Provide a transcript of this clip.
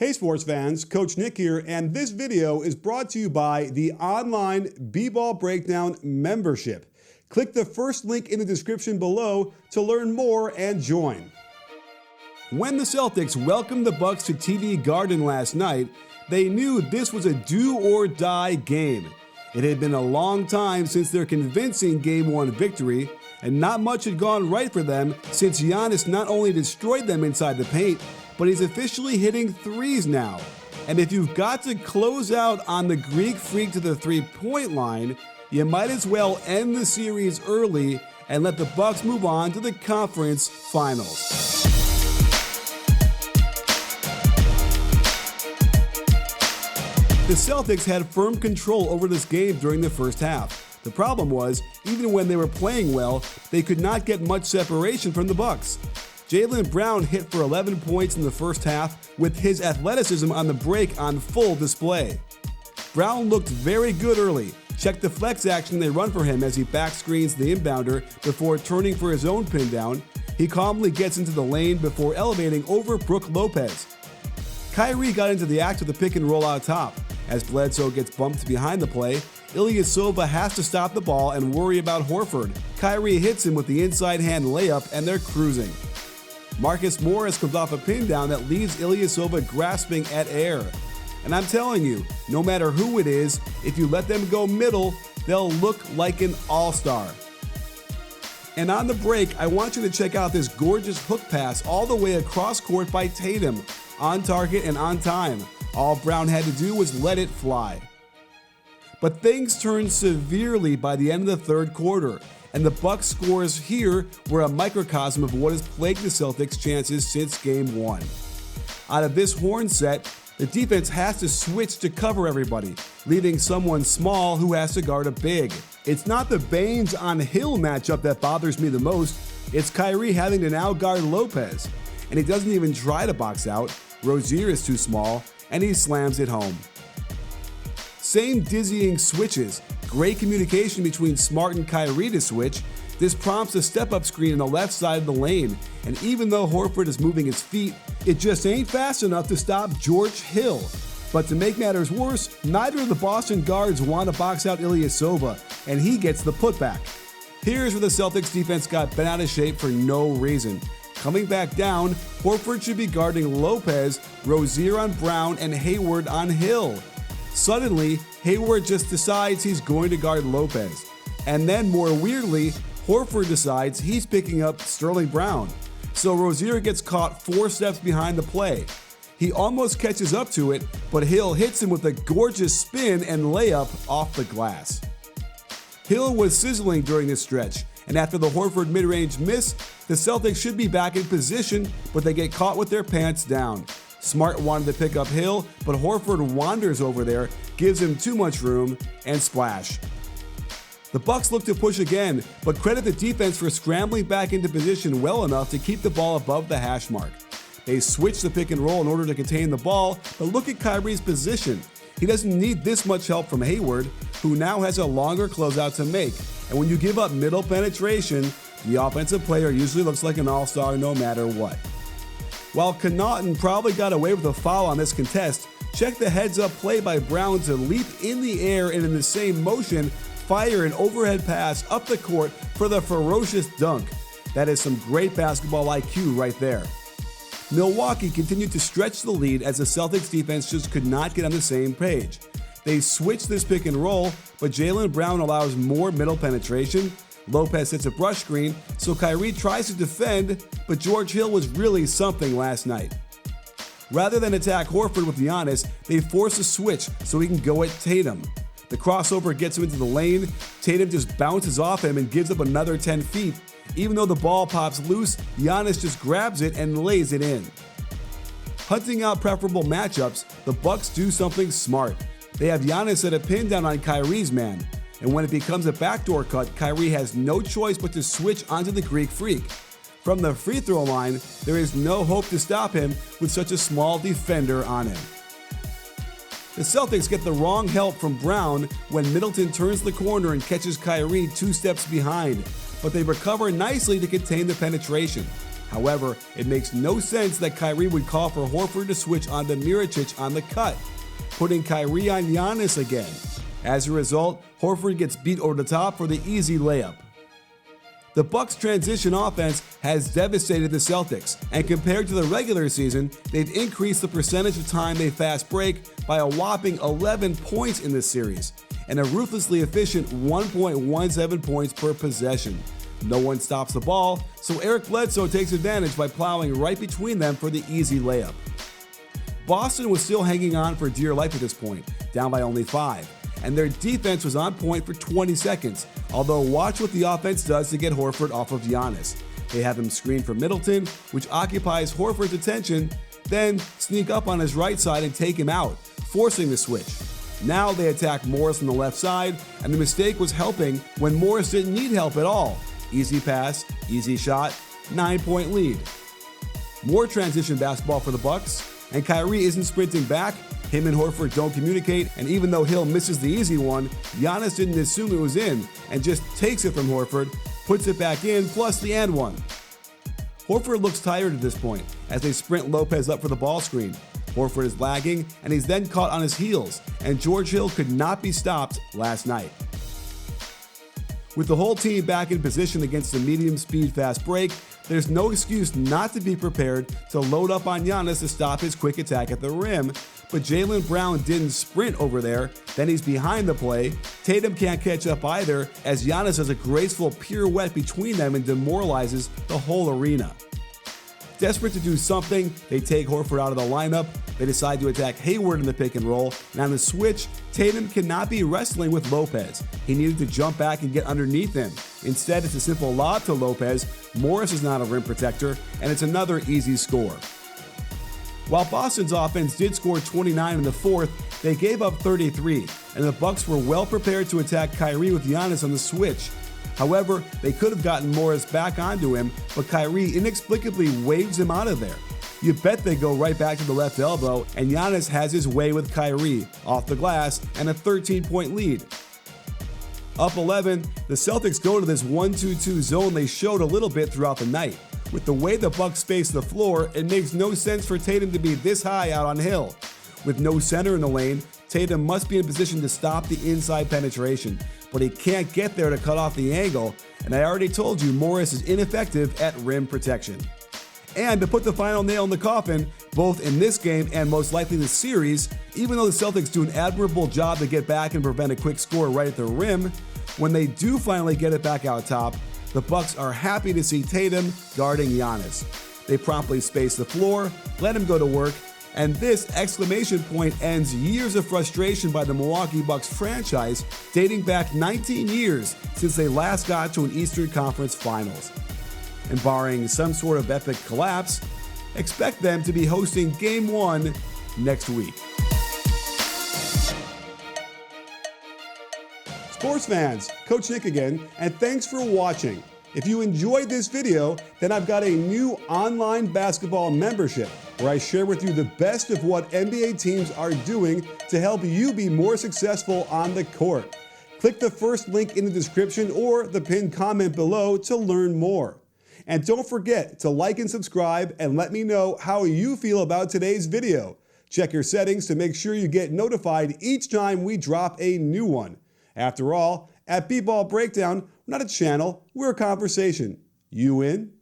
Hey sports fans, Coach Nick here, and this video is brought to you by the online BBallBreakdown membership. Click the first link in the description below to learn more and join. When the Celtics welcomed the Bucks to TD Garden last night, they knew this was a do-or-die game. It had been a long time since their convincing Game 1 victory, and not much had gone right for them since Giannis not only destroyed them inside the paint, but he's officially hitting threes now. And if you've got to close out on the Greek Freak to the three-point line, you might as well end the series early and let the Bucks move on to the conference finals. The Celtics had firm control over this game during the first half. The problem was, even when they were playing well, they could not get much separation from the Bucks. Jaylen Brown hit for 11 points in the first half with his athleticism on the break on full display. Brown looked very good early. Check the flex action they run for him as he back screens the inbounder before turning for his own pin down. He calmly gets into the lane before elevating over Brook Lopez. Kyrie got into the act of the pick and roll out top. As Bledsoe gets bumped behind the play, Ilyasova has to stop the ball and worry about Horford. Kyrie hits him with the inside hand layup and they're cruising. Marcus Morris comes off a pin down that leaves Ilyasova grasping at air. And I'm telling you, no matter who it is, if you let them go middle, they'll look like an all-star. And on the break, I want you to check out this gorgeous hook pass all the way across court by Tatum, on target and on time. All Brown had to do was let it fly. But things turned severely by the end of the third quarter, and the Bucks scores here were a microcosm of what has plagued the Celtics' chances since Game 1. Out of this horn set, the defense has to switch to cover everybody, leaving someone small who has to guard a big. It's not the Baines on Hill matchup that bothers me the most, it's Kyrie having to now guard Lopez. And he doesn't even try to box out, Rozier is too small, and he slams it home. Same dizzying switches, great communication between Smart and Kyrie to switch. This prompts a step-up screen on the left side of the lane, and even though Horford is moving his feet, it just ain't fast enough to stop George Hill. But to make matters worse, neither of the Boston guards want to box out Ilyasova, and he gets the putback. Here's where the Celtics defense got bent out of shape for no reason. Coming back down, Horford should be guarding Lopez, Rozier on Brown, and Hayward on Hill. Suddenly, Hayward just decides he's going to guard Lopez. And then, more weirdly, Horford decides he's picking up Sterling Brown. So Rozier gets caught 4 steps behind the play. He almost catches up to it, but Hill hits him with a gorgeous spin and layup off the glass. Hill was sizzling during this stretch, and after the Horford mid-range miss, the Celtics should be back in position, but they get caught with their pants down. Smart wanted to pick up Hill, but Horford wanders over there, gives him too much room, and splash. The Bucks look to push again, but credit the defense for scrambling back into position well enough to keep the ball above the hash mark. They switch the pick and roll in order to contain the ball, but look at Kyrie's position. He doesn't need this much help from Hayward, who now has a longer closeout to make. And when you give up middle penetration, the offensive player usually looks like an all-star no matter what. While Connaughton probably got away with a foul on this contest, check the heads-up play by Brown to leap in the air and in the same motion, fire an overhead pass up the court for the ferocious dunk. That is some great basketball IQ right there. Milwaukee continued to stretch the lead as the Celtics defense just could not get on the same page. They switched this pick and roll, but Jaylen Brown allows more middle penetration. Lopez hits a brush screen, so Kyrie tries to defend, but George Hill was really something last night. Rather than attack Horford with Giannis, they force a switch so he can go at Tatum. The crossover gets him into the lane, Tatum just bounces off him and gives up another 10 feet. Even though the ball pops loose, Giannis just grabs it and lays it in. Hunting out preferable matchups, the Bucks do something smart. They have Giannis set a pin down on Kyrie's man, and when it becomes a backdoor cut, Kyrie has no choice but to switch onto the Greek Freak. From the free throw line, there is no hope to stop him with such a small defender on him. The Celtics get the wrong help from Brown when Middleton turns the corner and catches Kyrie 2 steps behind, but they recover nicely to contain the penetration. However, it makes no sense that Kyrie would call for Horford to switch onto Mirotic on the cut, putting Kyrie on Giannis again. As a result, Horford gets beat over the top for the easy layup. The Bucks' transition offense has devastated the Celtics, and compared to the regular season, they've increased the percentage of time they fast break by a whopping 11 points in this series, and a ruthlessly efficient 1.17 points per possession. No one stops the ball, so Eric Bledsoe takes advantage by plowing right between them for the easy layup. Boston was still hanging on for dear life at this point, down by only 5. And their defense was on point for 20 seconds, although watch what the offense does to get Horford off of Giannis. They have him screen for Middleton, which occupies Horford's attention, then sneak up on his right side and take him out, forcing the switch. Now they attack Morris on the left side, and the mistake was helping when Morris didn't need help at all. Easy pass, easy shot, 9-point lead. More transition basketball for the Bucks, and Kyrie isn't sprinting back. Him and Horford don't communicate, and even though Hill misses the easy one, Giannis didn't assume it was in and just takes it from Horford, puts it back in, plus the and one. Horford looks tired at this point as they sprint Lopez up for the ball screen. Horford is lagging, and he's then caught on his heels, and George Hill could not be stopped last night. With the whole team back in position against the medium-speed fast break, there's no excuse not to be prepared to load up on Giannis to stop his quick attack at the rim, but Jaylen Brown didn't sprint over there, then he's behind the play. Tatum can't catch up either, as Giannis does a graceful pirouette between them and demoralizes the whole arena. Desperate to do something, they take Horford out of the lineup. They decide to attack Hayward in the pick and roll, and on the switch, Tatum cannot be wrestling with Lopez. He needed to jump back and get underneath him. Instead, it's a simple lob to Lopez. Morris is not a rim protector, and it's another easy score. While Boston's offense did score 29 in the fourth, they gave up 33, and the Bucks were well prepared to attack Kyrie with Giannis on the switch. However, they could have gotten Morris back onto him, but Kyrie inexplicably waves him out of there. You bet they go right back to the left elbow, and Giannis has his way with Kyrie, off the glass, and a 13-point lead. Up 11, the Celtics go to this 1-2-2 zone they showed a little bit throughout the night. With the way the Bucks space the floor, it makes no sense for Tatum to be this high out on Hill. With no center in the lane, Tatum must be in position to stop the inside penetration, but he can't get there to cut off the angle, and I already told you Morris is ineffective at rim protection. And to put the final nail in the coffin, both in this game and most likely the series, even though the Celtics do an admirable job to get back and prevent a quick score right at the rim, when they do finally get it back out top, the Bucks are happy to see Tatum guarding Giannis. They promptly space the floor, let him go to work, and this exclamation point ends years of frustration by the Milwaukee Bucks franchise, dating back 19 years since they last got to an Eastern Conference Finals. And barring some sort of epic collapse, expect them to be hosting Game 1 next week. Sports fans, Coach Nick again, and thanks for watching. If you enjoyed this video, then I've got a new online basketball membership where I share with you the best of what NBA teams are doing to help you be more successful on the court. Click the first link in the description or the pinned comment below to learn more. And don't forget to like and subscribe and let me know how you feel about today's video. Check your settings to make sure you get notified each time we drop a new one. After all, at BBallBreakdown, we're not a channel, we're a conversation. You in?